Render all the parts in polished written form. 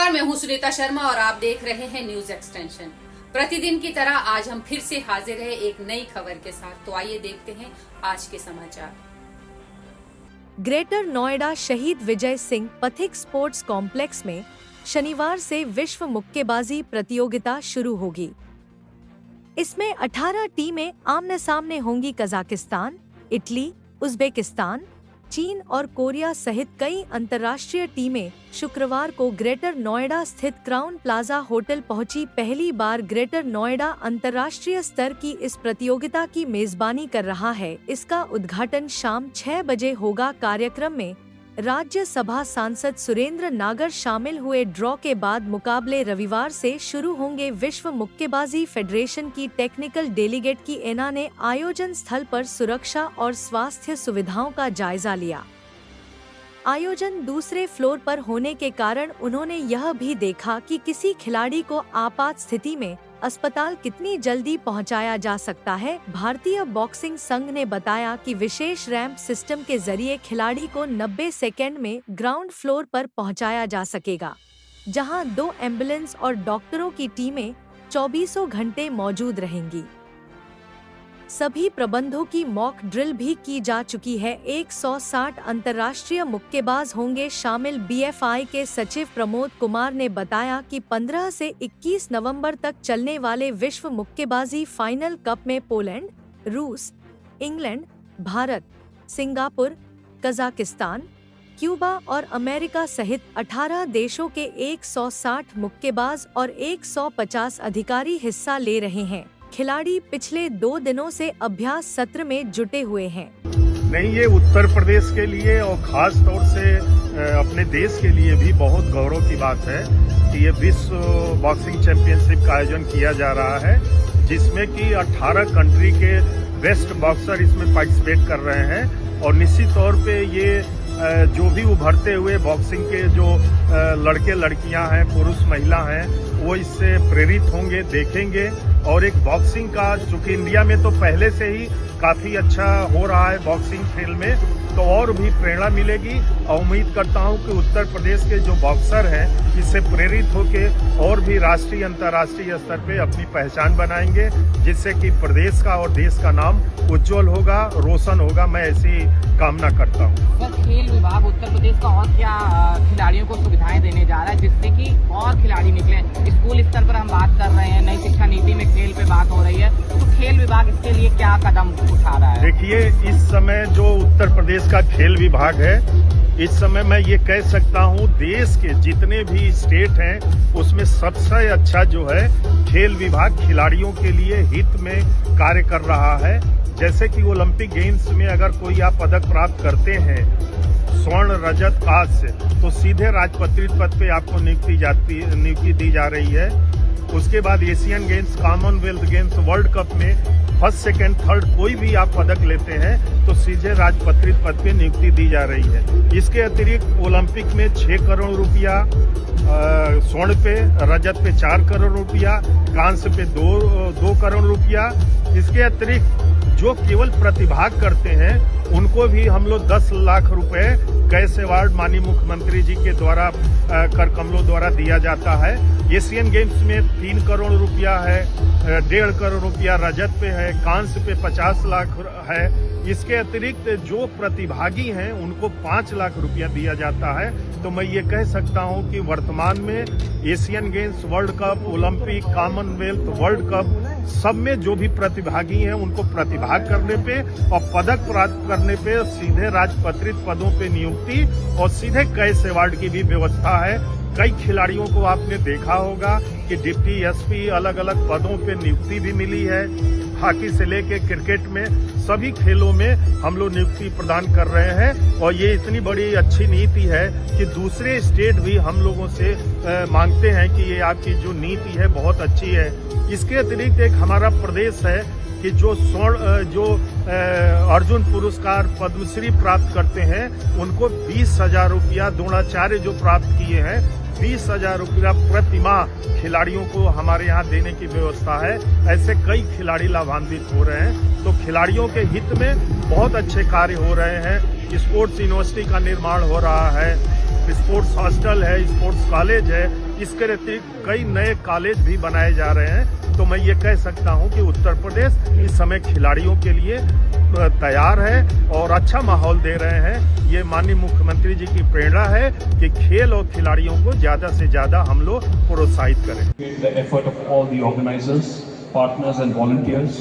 नमस्कार, मैं हूं सुनीता शर्मा और आप देख रहे हैं न्यूज एक्सटेंशन। प्रतिदिन की तरह आज हम फिर से हाजिर हैं एक नई खबर के साथ। तो आइए देखते हैं आज के समाचार। ग्रेटर नोएडा शहीद विजय सिंह पथिक स्पोर्ट्स कॉम्प्लेक्स में शनिवार से विश्व मुक्केबाजी प्रतियोगिता शुरू होगी। इसमें 18 टीमें आमने सामने होंगी। कजाकिस्तान, इटली, उज्बेकिस्तान, चीन और कोरिया सहित कई अंतर्राष्ट्रीय टीमें शुक्रवार को ग्रेटर नोएडा स्थित क्राउन प्लाजा होटल पहुंची। पहली बार ग्रेटर नोएडा अंतर्राष्ट्रीय स्तर की इस प्रतियोगिता की मेजबानी कर रहा है। इसका उद्घाटन शाम 6 बजे होगा। कार्यक्रम में राज्यसभा सांसद सुरेंद्र नागर शामिल हुए। ड्रॉ के बाद मुकाबले रविवार से शुरू होंगे। विश्व मुक्केबाजी फेडरेशन की टेक्निकल डेलीगेट की एना ने आयोजन स्थल पर सुरक्षा और स्वास्थ्य सुविधाओं का जायजा लिया। आयोजन दूसरे फ्लोर पर होने के कारण उन्होंने यह भी देखा कि किसी खिलाड़ी को आपात स्थिति में अस्पताल कितनी जल्दी पहुंचाया जा सकता है। भारतीय बॉक्सिंग संघ ने बताया कि विशेष रैंप सिस्टम के जरिए खिलाड़ी को 90 सेकंड में ग्राउंड फ्लोर पर पहुंचाया जा सकेगा, जहां 2 एम्बुलेंस और डॉक्टरों की टीमें 24 घंटे मौजूद रहेंगी। सभी प्रबंधों की मॉक ड्रिल भी की जा चुकी है। 160 अंतर्राष्ट्रीय मुक्केबाज होंगे शामिल। बीएफआई के सचिव प्रमोद कुमार ने बताया कि 15 से 21 नवंबर तक चलने वाले विश्व मुक्केबाजी फाइनल कप में पोलैंड, रूस, England, Bharat, Singapore, Kazakhstan, Cuba और अमेरिका सहित 18 देशों के 160 मुक्केबाज और 150 अधिकारी हिस्सा ले रहे हैं। खिलाड़ी पिछले 2 दिनों से अभ्यास सत्र में जुटे हुए हैं। नहीं, ये उत्तर प्रदेश के लिए और खास तौर से अपने देश के लिए भी बहुत गौरव की बात है कि ये विश्व बॉक्सिंग चैंपियनशिप का आयोजन किया जा रहा है, जिसमें कि 18 कंट्री के बेस्ट बॉक्सर इसमें पार्टिसिपेट कर रहे हैं। और निश्चित तौर पे ये जो भी उभरते हुए बॉक्सिंग के जो लड़के लड़कियां हैं, पुरुष महिला हैं, वो इससे प्रेरित होंगे, देखेंगे। और एक बॉक्सिंग का, चूंकि इंडिया में तो पहले से ही काफी अच्छा हो रहा है बॉक्सिंग फील्ड में, तो और भी प्रेरणा मिलेगी। और उम्मीद करता हूं कि उत्तर प्रदेश के जो बॉक्सर हैं इससे प्रेरित होके और भी राष्ट्रीय अंतर्राष्ट्रीय स्तर पे अपनी पहचान बनाएंगे, जिससे कि प्रदेश का और देश का नाम उज्जवल होगा, रोशन होगा। मैं ऐसी कामना करता हूँ। सर, खेल विभाग उत्तर प्रदेश का और क्या खिलाड़ियों को सुविधाएं देने जा रहा है जिससे कि और खिलाड़ी निकले? स्कूल स्तर पर हम बात कर रहे हैं, नई शिक्षा नीति में खेल पे बात हो रही है, तो खेल विभाग इसके लिए क्या कदम उठा रहा है? देखिए, इस समय जो उत्तर प्रदेश का खेल विभाग है, इस समय मैं ये कह सकता हूँ देश के जितने भी स्टेट हैं उसमें सबसे अच्छा जो है खेल विभाग खिलाड़ियों के लिए हित में कार्य कर रहा है। जैसे कि ओलंपिक गेम्स में अगर कोई आप पदक प्राप्त करते हैं, स्वर्ण, रजत, कांस्य, तो सीधे राजपत्रित पद पे आपको नियुक्ति दी जा रही है। उसके बाद Asian games, Commonwealth games, world cup में फर्स्ट, सेकंड, थर्ड कोई भी आप पदक लेते हैं तो सीधे राजपत्रित पद पे नियुक्ति दी जा रही है। इसके अतिरिक्त ओलंपिक में 6 करोड़ रुपया स्वर्ण पे, रजत पे 4 करोड़ रुपया, कांस्य पे 2 करोड़ रुपया। इसके अतिरिक्त जो केवल प्रतिभाग करते हैं उनको भी हम लोग 10 लाख रुपए कैश अवार्ड माननीय मुख्यमंत्री जी के द्वारा कर कमलों द्वारा दिया जाता है। एशियन गेम्स में 3 करोड़ रुपया है, 1.5 करोड़ रुपया रजत पे है, कांस्य पे 50 लाख है। इसके अतिरिक्त जो प्रतिभागी हैं उनको 5 लाख रुपया दिया जाता है। तो मैं ये कह सकता हूं कि वर्तमान में Asian games, world cup, Olympic, Commonwealth, world cup, सब में जो भी प्रतिभागी हैं उनको प्रतिभाग करने पे और पदक प्राप्त करने पे सीधे राजपत्रित पदों पे नियुक्ति और सीधे कैश अवार्ड की भी व्यवस्था है। कई खिलाड़ियों को आपने देखा होगा कि डिप्टी एसपी अलग अलग पदों पे नियुक्ति भी मिली है। हॉकी से लेके क्रिकेट में सभी खेलों में हम लोग नियुक्ति प्रदान कर रहे हैं। और ये इतनी बड़ी अच्छी नीति है कि दूसरे स्टेट भी हम लोगों से मांगते हैं कि ये आपकी जो नीति है बहुत अच्छी है। इसके अतिरिक्त एक हमारा प्रदेश है कि जो अर्जुन पुरस्कार, पद्मश्री प्राप्त करते हैं उनको 20,000 रुपया, द्रोणाचार्य जो प्राप्त किए हैं 20,000 रुपया प्रति माह खिलाड़ियों को हमारे यहाँ देने की व्यवस्था है। ऐसे कई खिलाड़ी लाभान्वित हो रहे हैं। तो खिलाड़ियों के हित में बहुत अच्छे कार्य हो रहे हैं। स्पोर्ट्स यूनिवर्सिटी का निर्माण हो रहा है, स्पोर्ट्स हॉस्टल है, स्पोर्ट्स कॉलेज है, इसके अतिरिक्त कई नए कॉलेज भी बनाए जा रहे हैं। तो मैं ये कह सकता हूं कि उत्तर प्रदेश इस समय खिलाड़ियों के लिए तैयार है और अच्छा माहौल दे रहे हैं। ये माननीय मुख्यमंत्री जी की प्रेरणा है कि खेल और खिलाड़ियों को ज्यादा से ज्यादा हम लोग प्रोत्साहित करें। The effort of all the organizers, partners and volunteers,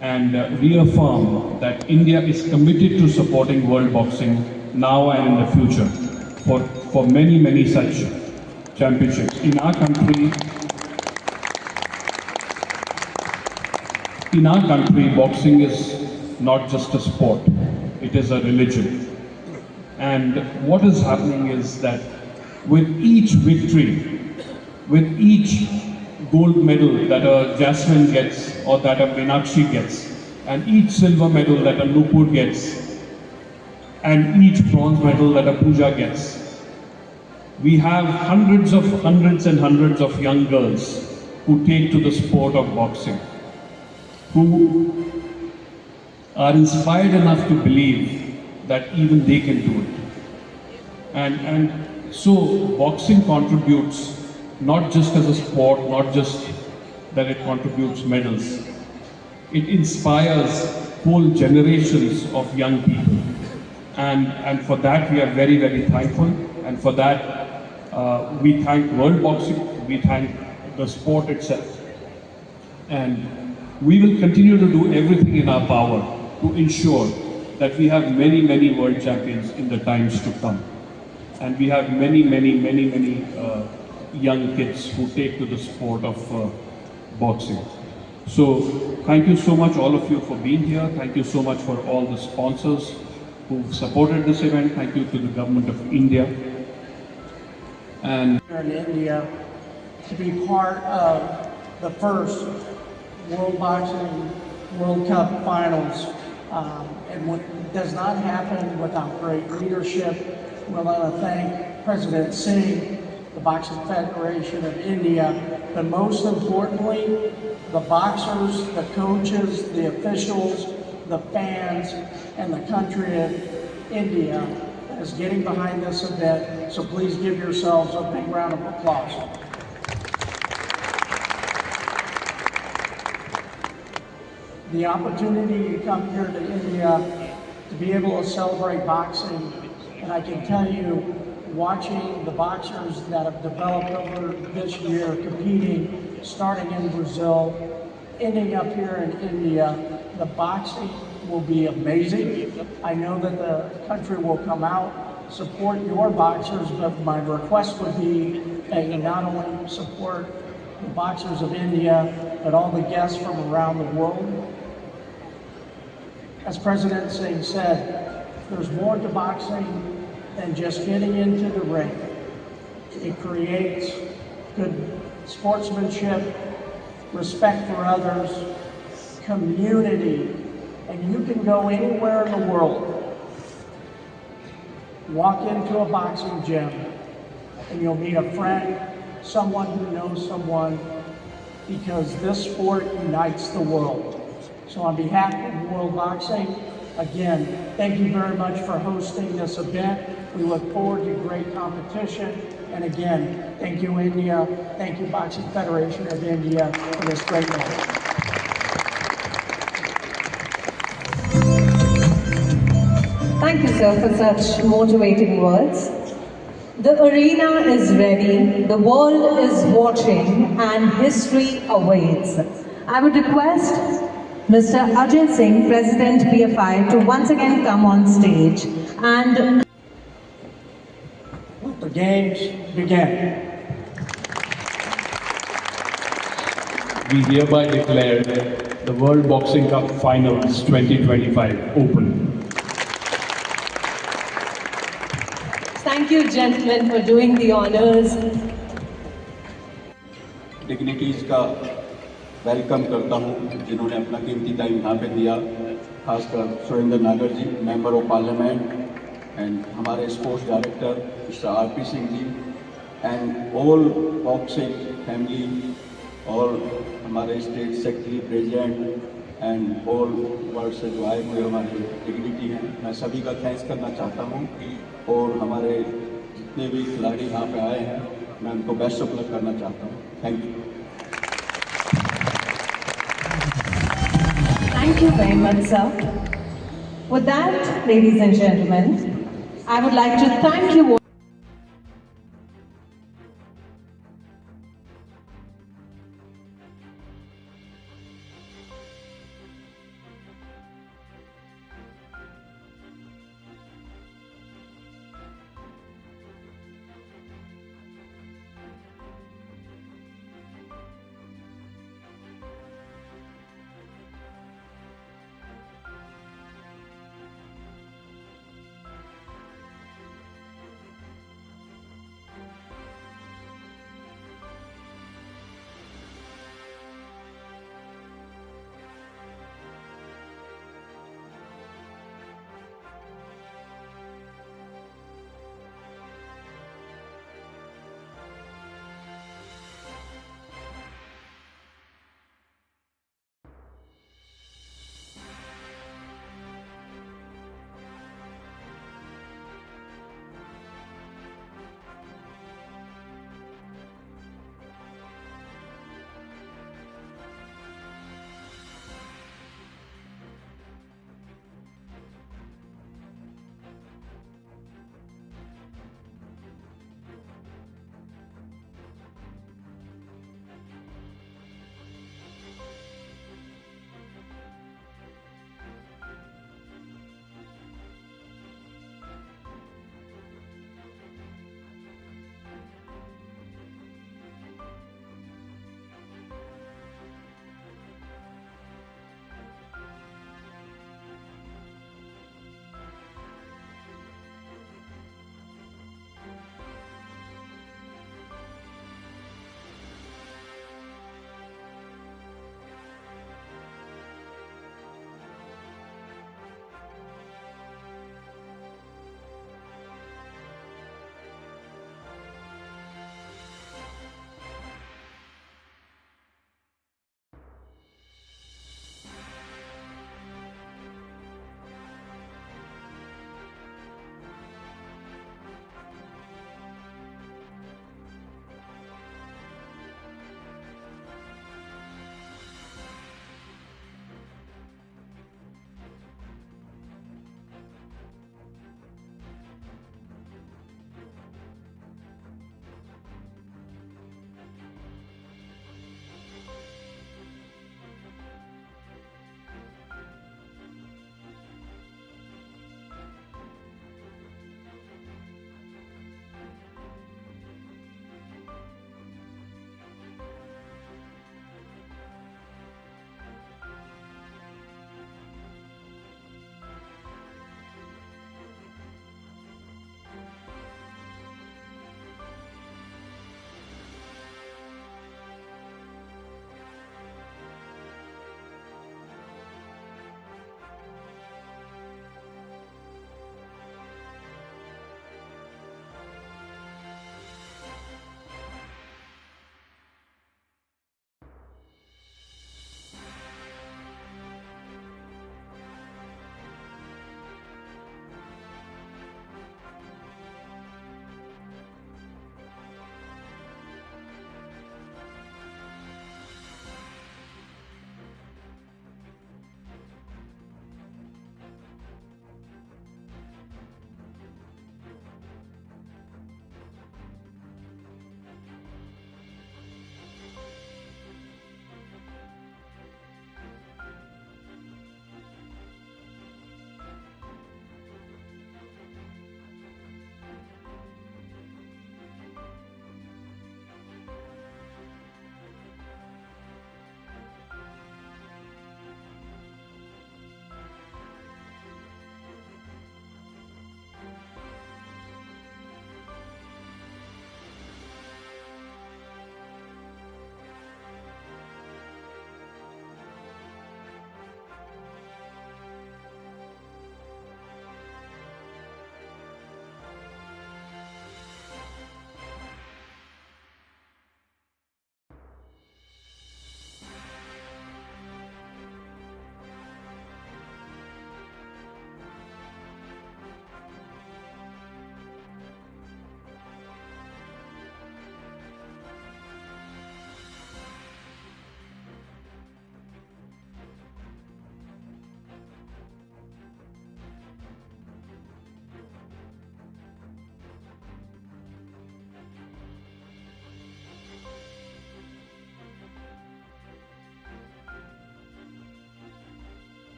and reaffirm that India is committed to supporting world boxing now and in the future for many such championships. In our country, boxing is not just a sport, it is a religion. And what is happening is that with each victory, with each gold medal that a Jasmine gets or that a Meenakshi gets, and each silver medal that a Nupur gets, and each bronze medal that a Pooja gets, we have hundreds and hundreds of young girls who take to the sport of boxing, who are inspired enough to believe that even they can do it. And so boxing contributes not just as a sport, not just that it contributes medals. It inspires whole generations of young people. And for that we are very thankful. And for that we thank World Boxing, we thank the sport itself. And we will continue to do everything in our power to ensure that we have many world champions in the times to come. And we have many young kids who take to the sport of boxing. So thank you so much all of you for being here. Thank you so much for all the sponsors who supported this event. Thank you to the government of India. And in India to be part of the first World Boxing World Cup Finals. And what does not happen without great leadership. We want to thank President Singh, the Boxing Federation of India, but most importantly, the boxers, the coaches, the officials, the fans, and the country of India that is getting behind this event. So please give yourselves a big round of applause. The opportunity to come here to India to be able to celebrate boxing, and I can tell you, watching the boxers that have developed over this year, competing, starting in Brazil, ending up here in India, the boxing will be amazing. I know that the country will come out, support your boxers, but my request would be that you not only support the boxers of India, but all the guests from around the world. As President Singh said, there's more to boxing than just getting into the ring. It creates good sportsmanship, respect for others, community, and you can go anywhere in the world, walk into a boxing gym, and you'll meet a friend, someone who knows someone, because this sport unites the world. So on behalf of World Boxing, again, thank you very much for hosting this event. We look forward to great competition. And again, thank you, India. Thank you, Boxing Federation of India, for this great match. Thank you, sir, for such motivating words. The arena is ready, the world is watching, and history awaits. I would request Mr. Ajay Singh, President BFI, to once again come on stage and let the games begin. we hereby declare the World Boxing Cup Finals 2025 open. Thank you, gentlemen, for doing the honors. Dignities का welcome करता हूं जिन्होंने अपना कीमती time यहाँ पे दिया, खासकर Surendra Nagar ji, member of parliament, and हमारे sports director mister RP Singh ji, and all boxing family, और हमारे state secretary, president and all world से जो आए हुए हमारे डिग्निटी हैं, मैं सभी का थैंक्स करना चाहता हूं। और हमारे जितने भी खिलाड़ी यहाँ पे आए हैं मैं उनको बेस्ट ऑफ लक करना चाहता हूँ। Thank you. Thank you very much, sir. With that, ladies and gentlemen, I would like to thank you all.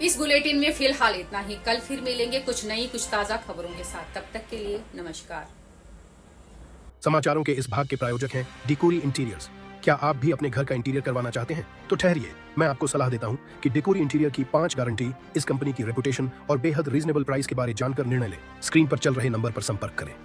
इस बुलेटिन में फिलहाल इतना ही। कल फिर मिलेंगे कुछ नई कुछ ताजा खबरों के साथ। तब तक के लिए नमस्कार। समाचारों के इस भाग के प्रायोजक हैं डेकोरी इंटीरियर्स। क्या आप भी अपने घर का इंटीरियर करवाना चाहते हैं? तो ठहरिए, मैं आपको सलाह देता हूं कि डेकोरी इंटीरियर की 5 गारंटी, इस कंपनी की रेपुटेशन और बेहद रीजनेबल प्राइस के बारे जानकर निर्णय लें। स्क्रीन पर चल रहे नंबर पर संपर्क करें।